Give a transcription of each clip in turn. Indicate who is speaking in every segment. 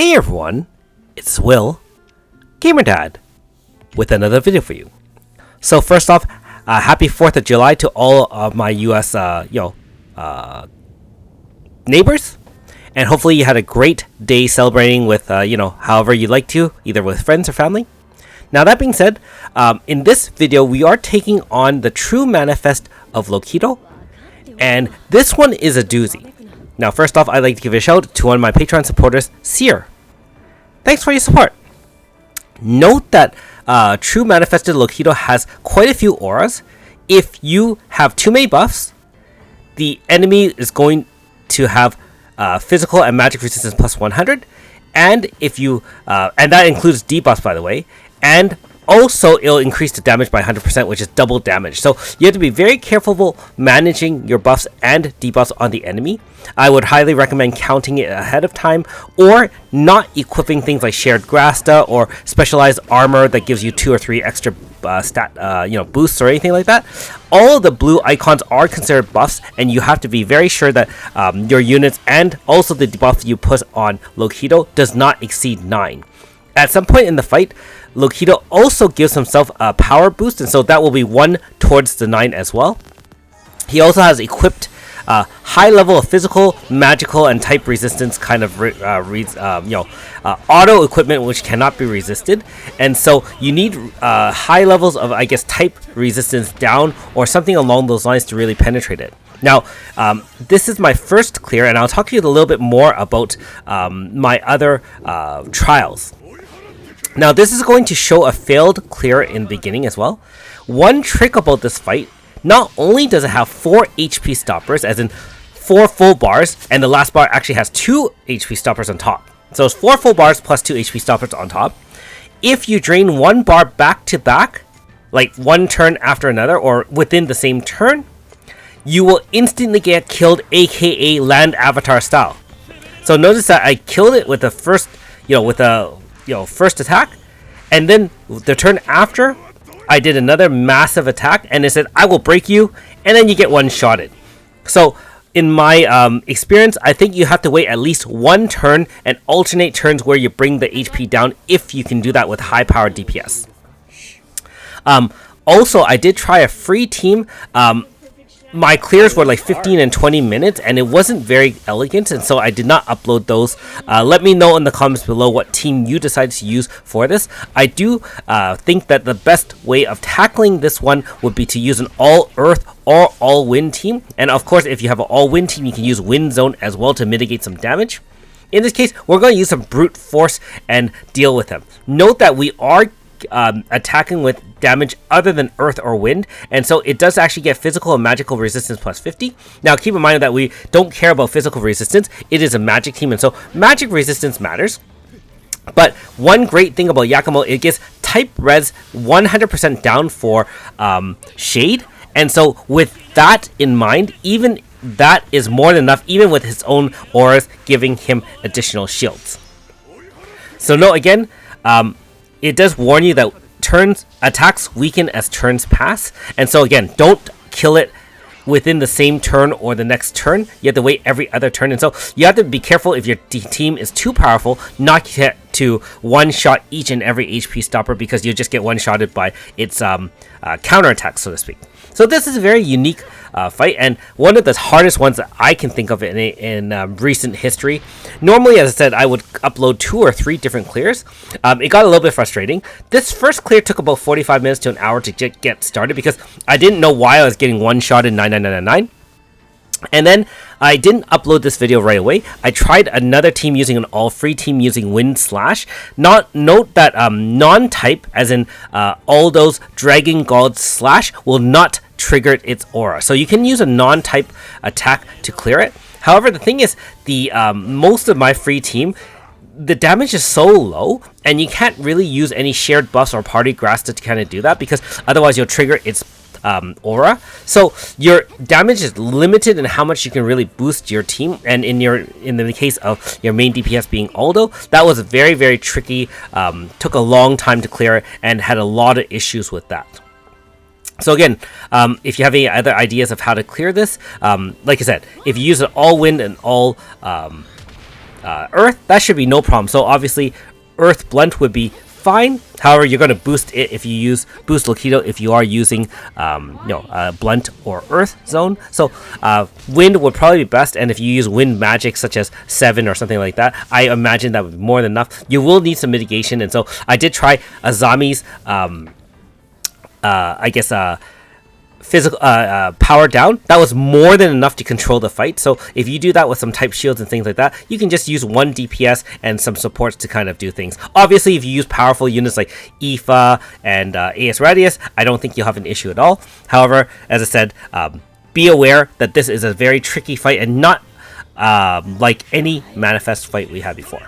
Speaker 1: Hey everyone, it's Will, GamerDad, with another video for you. So first off, happy 4th of July to all of my US neighbors, and hopefully you had a great day celebrating with however you like to, either with friends or family. Now that being said, in this video we are taking on the True Manifest of Lokido, and this one is a doozy. Now first off, I'd like to give a shout out to one of my Patreon supporters, Seer. Thanks for your support. Note that True Manifested Lokido has quite a few auras. If you have too many buffs, the enemy is going to have physical and magic resistance plus 100, and if you and that includes debuffs, by the way, and also it'll increase the damage by 100%, which is double damage. So you have to be very careful managing your buffs and debuffs on the enemy. I would highly recommend counting it ahead of time, or not equipping things like shared Grasta or specialized armor that gives you 2 or 3 extra boosts or anything like that. All of the blue icons are considered buffs, and you have to be very sure that your units and also the debuff you put on Lokido does not exceed 9. At some point in the fight, Lokido also gives himself a power boost, and so that will be 1 towards the 9 as well. He also has equipped high level of physical, magical, and type resistance kind of auto equipment which cannot be resisted, and so you need high levels of, I guess, type resistance down or something along those lines to really penetrate it. Now, this is my first clear, and I'll talk to you a little bit more about my other trials. Now, this is going to show a failed clear in the beginning as well. One trick about this fight, not only does it have 4 HP stoppers, as in 4 full bars, and the last bar actually has 2 HP stoppers on top. So it's 4 full bars plus 2 HP stoppers on top. If you drain 1 bar back to back, like one turn after another, or within the same turn, you will instantly get killed, aka land avatar style. So notice that I killed it with the first, first attack, and then the turn after, I did another massive attack, and it said, I will break you, and then you get one-shotted. So, in my experience, I think you have to wait at least 1 turn and alternate turns where you bring the HP down, if you can do that with high-powered DPS. Also, I did try a free team. My clears were like 15 and 20 minutes, and it wasn't very elegant, and so I did not upload those. Let me know in the comments below what team you decided to use for this. I do think that the best way of tackling this one would be to use an all-earth or all-wind team, and of course, if you have an all-wind team, you can use Wind Zone as well to mitigate some damage. In this case, we're going to use some brute force and deal with them. Note that we are attacking with damage other than earth or wind, and so it does actually get physical and magical resistance plus 50. Now keep in mind that we don't care about physical resistance. It is a magic team, and so magic resistance matters. But one great thing about Yakumo, it gets type res 100% down for shade, and so with that in mind, even that is more than enough, even with his own auras giving him additional shields. So note again, it does warn you that attacks weaken as turns pass, and so again, don't kill it within the same turn or the next turn. You have to wait every other turn, and so you have to be careful if your team is too powerful not to get to one-shot each and every HP stopper, because you just get one-shotted by its counterattack, so to speak. So this is a very unique fight, and one of the hardest ones that I can think of in recent history. Normally, as I said, I would upload 2 or 3 different clears. It got a little bit frustrating. This first clear took about 45 minutes to an hour to get started, because I didn't know why I was getting one-shot in 9999. And then I didn't upload this video right away. I tried another team using an all-free team using Wind Slash. Note that non-type, as in Aldo's Dragon God Slash, will not trigger its aura. So you can use a non-type attack to clear it. However, the thing is, the most of my free team, the damage is so low, and you can't really use any shared buffs or party grass to kind of do that, because otherwise you'll trigger its aura. So your damage is limited in how much you can really boost your team, and in the case of your main DPS being Aldo, that was very, very tricky. Took a long time to clear it and had a lot of issues with that. So again, if you have any other ideas of how to clear this, like I said, if you use an all wind and all Earth, that should be no problem. So obviously, Earth Blunt would be fine. However, you're going to boost it if you use boost Loquito if you are using Blunt or Earth Zone. So Wind would probably be best, and if you use Wind magic such as 7 or something like that, I imagine that would be more than enough. You will need some mitigation, and so I did try Azami's physical power down. That was more than enough to control the fight. So if you do that with some type shields and things like that, you can just use 1 DPS and some supports to kind of do things. Obviously, if you use powerful units like Aoife and AS Radius, I don't think you'll have an issue at all. However, as I said, be aware that this is a very tricky fight and not like any manifest fight we had before.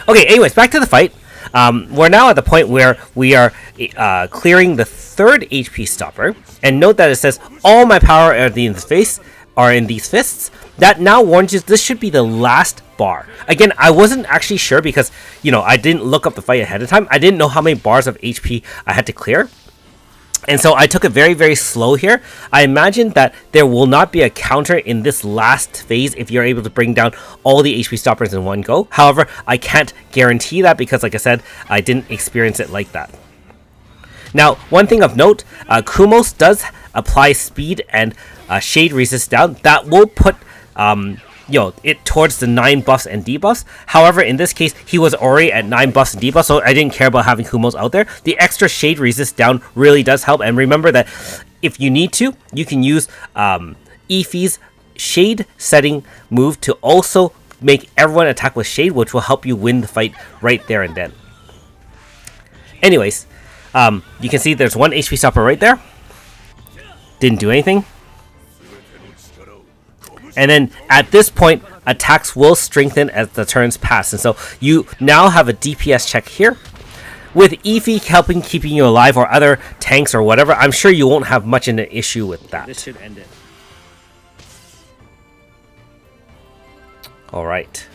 Speaker 1: Okay, anyways, back to the fight. We're now at the point where we are clearing the 3rd HP stopper, and note that it says all my power are in these fists. That now warns you this should be the last bar. Again, I wasn't actually sure because I didn't look up the fight ahead of time. I didn't know how many bars of HP I had to clear. And so I took it very, very slow here. I imagine that there will not be a counter in this last phase if you're able to bring down all the HP stoppers in one go. However, I can't guarantee that because, like I said, I didn't experience it like that. Now, one thing of note, Kumos does apply speed and shade resist down. That will put it towards the 9 buffs and debuffs. However, in this case, he was already at 9 buffs and debuffs, so I didn't care about having Kumos out there. The extra shade resist down really does help, and remember that if you need to, you can use Aoife's shade setting move to also make everyone attack with shade, which will help you win the fight right there and then. Anyways, you can see there's 1 HP stopper right there. Didn't do anything. And then at this point, attacks will strengthen as the turns pass. And so you now have a DPS check here. With Aoife helping keeping you alive or other tanks or whatever, I'm sure you won't have much of an issue with that.
Speaker 2: This should end it.
Speaker 1: Alright.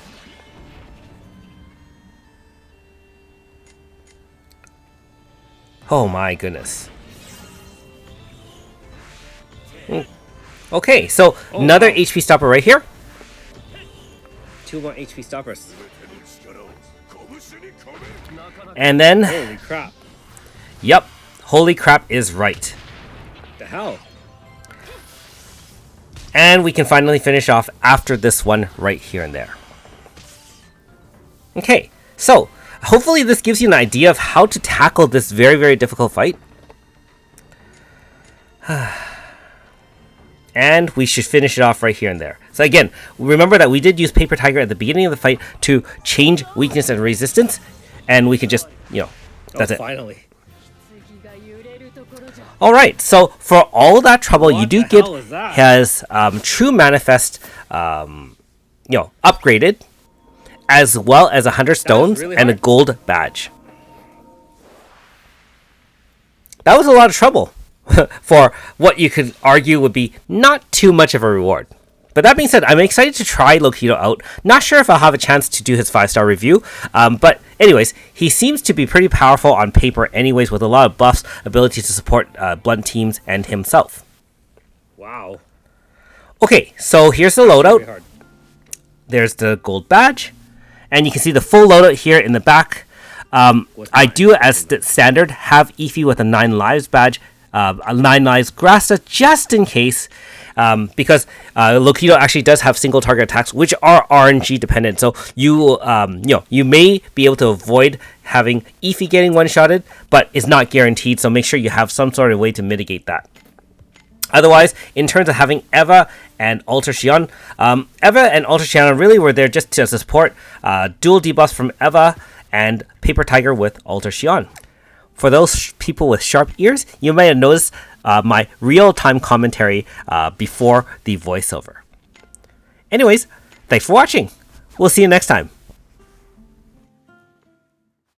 Speaker 1: Oh my goodness. Okay, so another
Speaker 2: wow.
Speaker 1: HP stopper right here.
Speaker 2: 2 more HP stoppers.
Speaker 1: And then,
Speaker 2: Holy crap.
Speaker 1: yep, holy crap is right.
Speaker 2: The hell?
Speaker 1: And we can finally finish off after this one right here and there. Okay, so hopefully this gives you an idea of how to tackle this very, very difficult fight. And we should finish it off right here and there. So again, remember that we did use Paper Tiger at the beginning of the fight to change weakness and resistance. And we can just, that's it.
Speaker 2: Finally.
Speaker 1: Alright, so for all that trouble, you
Speaker 2: What
Speaker 1: do
Speaker 2: the
Speaker 1: get
Speaker 2: hell is that?
Speaker 1: his True Manifest, upgraded, as well as 100 stones
Speaker 2: really
Speaker 1: and a
Speaker 2: hard.
Speaker 1: gold badge. That was a lot of trouble for what you could argue would be not too much of a reward. But that being said, I'm excited to try Loquito out. Not sure if I'll have a chance to do his 5-star review. But anyways, he seems to be pretty powerful on paper anyways, with a lot of buffs, ability to support blunt teams, and himself.
Speaker 2: Wow.
Speaker 1: Okay, so here's the
Speaker 2: Very
Speaker 1: loadout.
Speaker 2: hard.
Speaker 1: There's the gold badge. And you can see the full loadout here in the back. I do, as standard, have Aoife with a 9 lives badge. A 9 lives Grasta, just in case. Because Loquito actually does have single target attacks, which are RNG dependent. So you may be able to avoid having Aoife getting one-shotted, but it's not guaranteed. So make sure you have some sort of way to mitigate that. Otherwise, in terms of having Eva and Alter Xion, Eva and Alter Xion really were there just to support dual debuffs from Eva and Paper Tiger with Alter Xion. For those people with sharp ears, you may have noticed my real-time commentary before the voiceover. Anyways, thanks for watching. We'll see you next time.